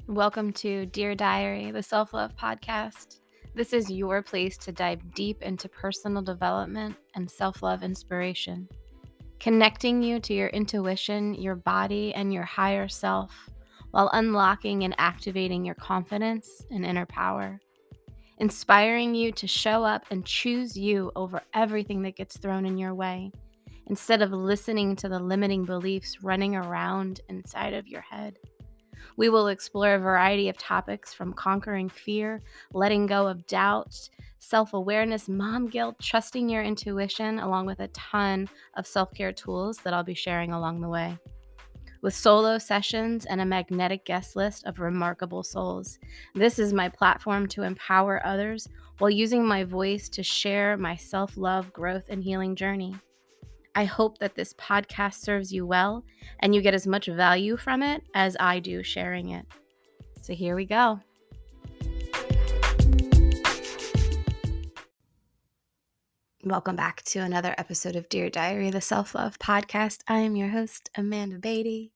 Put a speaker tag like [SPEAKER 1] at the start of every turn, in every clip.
[SPEAKER 1] Welcome to Dear Diary, the self-love podcast. This is your place to dive deep into personal development and self-love inspiration, connecting you to your intuition, your body, and your higher self, while unlocking and activating your confidence and inner power, inspiring you to show up and choose you over everything that gets thrown in your way, instead of listening to the limiting beliefs running around inside of your head. We will explore a variety of topics from conquering fear, letting go of doubt, self awareness, mom guilt, trusting your intuition, along with a ton of self care tools that I'll be sharing along the way. With solo sessions and a magnetic guest list of remarkable souls, this is my platform to empower others while using my voice to share my self love, growth, and healing journey. I hope that this podcast serves you well and you get as much value from it as I do sharing it. So here we go. Welcome back to another episode of Dear Diary, the self-love podcast. I am your host, Amanda Beatty.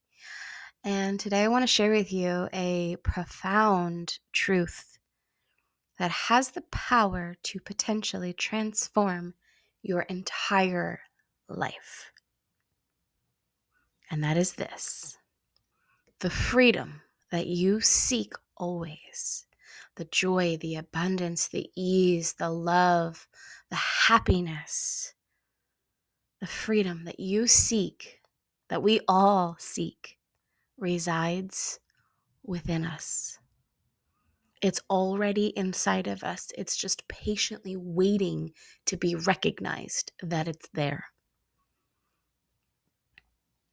[SPEAKER 1] And today I want to share with you a profound truth that has the power to potentially transform your entire life. And that is this: the freedom that you seek always, the joy, the abundance, the ease, the love, the happiness, the freedom that you seek, that we all seek, resides within us. It's already inside of us. It's just patiently waiting to be recognized that it's there.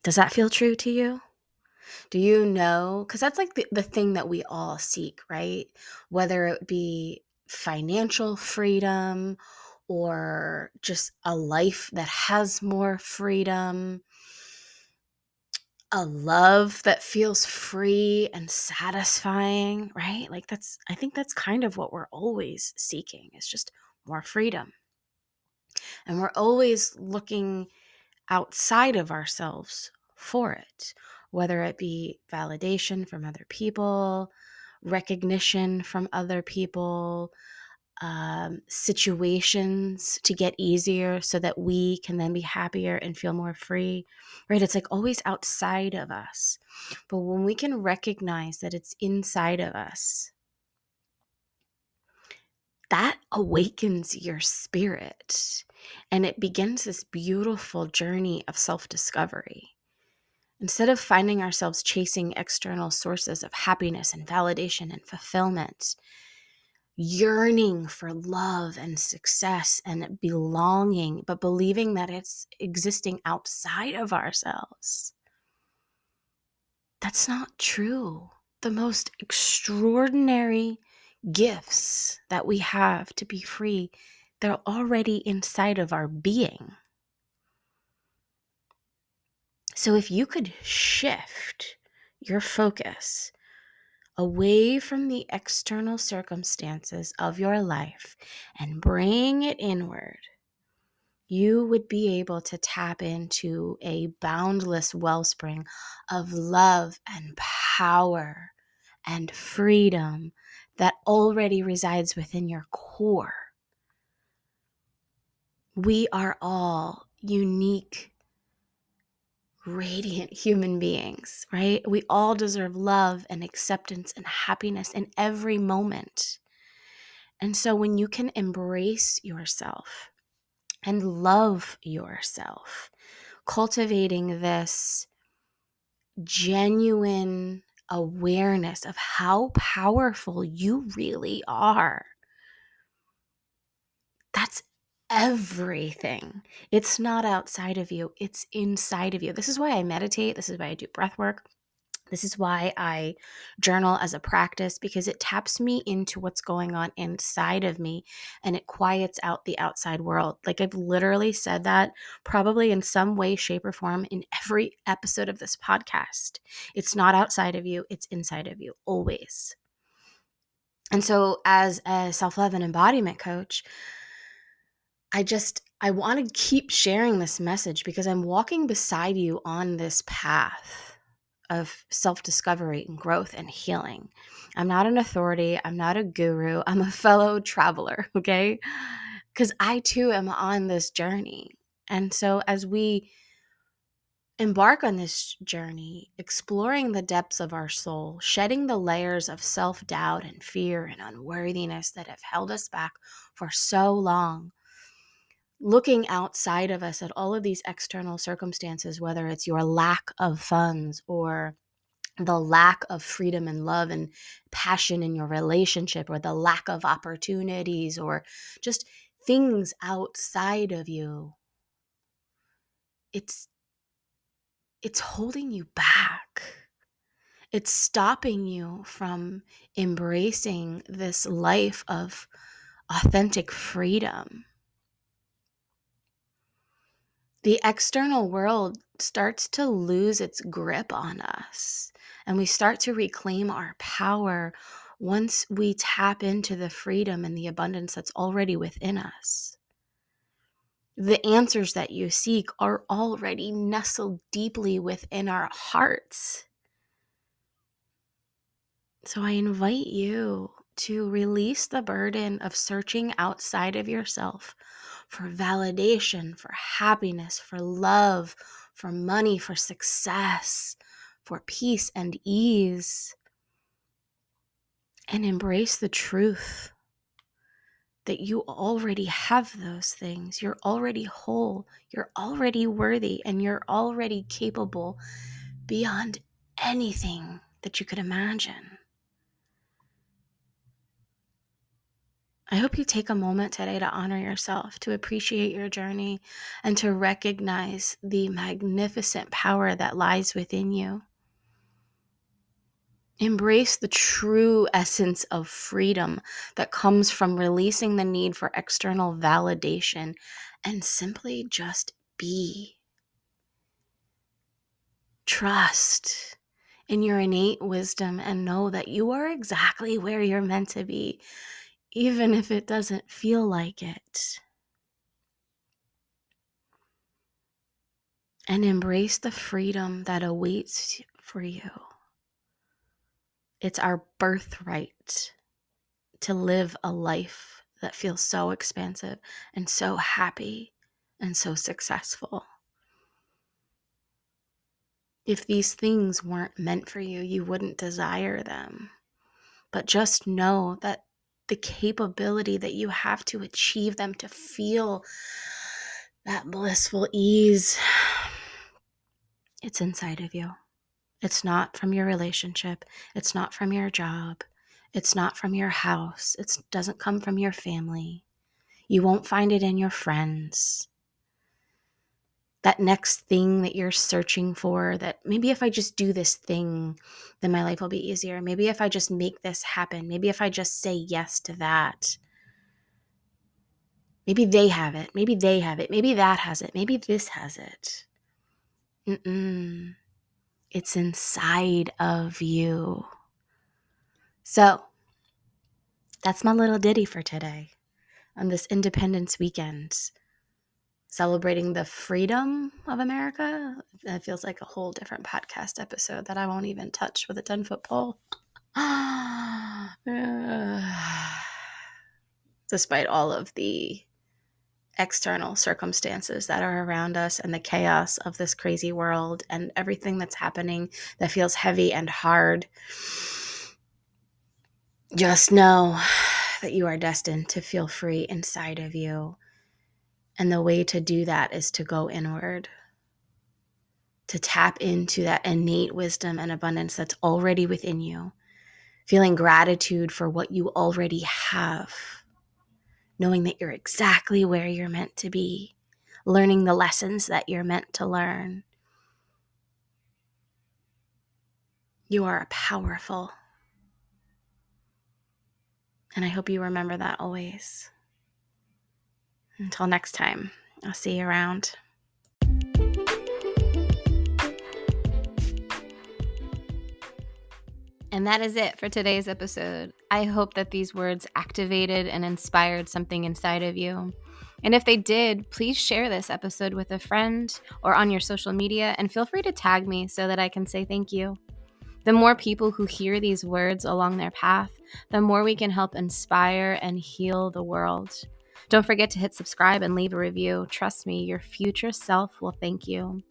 [SPEAKER 1] Does that feel true to you? Do you know? Because that's like the thing that we all seek, right? Whether it be financial freedom or just a life that has more freedom, a love that feels free and satisfying, right? I think that's kind of what we're always seeking, is just more freedom. And we're always looking outside of ourselves for it, whether it be validation from other people, recognition from other people, situations to get easier so that we can then be happier and feel more free, right? It's like always outside of us. But when we can recognize that it's inside of us, that awakens your spirit and it begins this beautiful journey of self-discovery. Instead of finding ourselves chasing external sources of happiness and validation and fulfillment, yearning for love and success and belonging, but believing that it's existing outside of ourselves, that's not true. The most extraordinary gifts that we have to be free, they're already inside of our being. So if you could shift your focus away from the external circumstances of your life and bring it inward, you would be able to tap into a boundless wellspring of love and power and freedom that already resides within your core. We are all unique, radiant human beings, right? We all deserve love and acceptance and happiness in every moment. And so when you can embrace yourself and love yourself, cultivating this genuine awareness of how powerful you really are, that's everything. It's not outside of you, it's inside of you. This is why I meditate. This is why I do breath work. This is why I journal as a practice, because it taps me into what's going on inside of me and it quiets out the outside world. Like, I've literally said that probably in some way, shape, or form in every episode of this podcast. It's not outside of you, it's inside of you, always. And so as a self-love and embodiment coach, I want to keep sharing this message because I'm walking beside you on this path of self-discovery and growth and healing. I'm not an authority. I'm not a guru. I'm a fellow traveler, okay? Because I too am on this journey. And so as we embark on this journey, exploring the depths of our soul, shedding the layers of self-doubt and fear and unworthiness that have held us back for so long, looking outside of us at all of these external circumstances, whether it's your lack of funds or the lack of freedom and love and passion in your relationship, or the lack of opportunities, or just things outside of you, it's holding you back. It's stopping you from embracing this life of authentic freedom. The external world starts to lose its grip on us, and we start to reclaim our power once we tap into the freedom and the abundance that's already within us. The answers that you seek are already nestled deeply within our hearts. So I invite you to release the burden of searching outside of yourself for validation, for happiness, for love, for money, for success, for peace and ease, and embrace the truth that you already have those things. You're already whole, you're already worthy, and you're already capable beyond anything that you could imagine. I hope you take a moment today to honor yourself, to appreciate your journey, and to recognize the magnificent power that lies within you. Embrace the true essence of freedom that comes from releasing the need for external validation and simply just be. Trust in your innate wisdom and know that you are exactly where you're meant to be, even if it doesn't feel like it. And embrace the freedom that awaits for you. It's our birthright to live a life that feels so expansive and so happy and so successful. If these things weren't meant for you, you wouldn't desire them. But just know that the capability that you have to achieve them, to feel that blissful ease, it's inside of you. It's not from your relationship. It's not from your job. It's not from your house. It doesn't come from your family. You won't find it in your friends. That next thing that you're searching for, that maybe if I just do this thing, then my life will be easier. Maybe if I just make this happen. Maybe if I just say yes to that. Maybe they have it. Maybe they have it. Maybe that has it. Maybe this has it. It's inside of you. So that's my little ditty for today on this Independence weekend, celebrating the freedom of America. That feels like a whole different podcast episode that I won't even touch with a 10-foot pole. Despite all of the external circumstances that are around us and the chaos of this crazy world and everything that's happening that feels heavy and hard, just know that you are destined to feel free inside of you. And the way to do that is to go inward, to tap into that innate wisdom and abundance that's already within you, feeling gratitude for what you already have, knowing that you're exactly where you're meant to be, learning the lessons that you're meant to learn. You are powerful. And I hope you remember that always. Until next time, I'll see you around. And that is it for today's episode. I hope that these words activated and inspired something inside of you. And if they did, please share this episode with a friend or on your social media, and feel free to tag me so that I can say thank you. The more people who hear these words along their path, the more we can help inspire and heal the world. Don't forget to hit subscribe and leave a review. Trust me, your future self will thank you.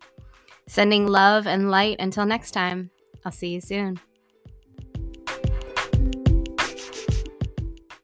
[SPEAKER 1] Sending love and light until next time. I'll see you soon.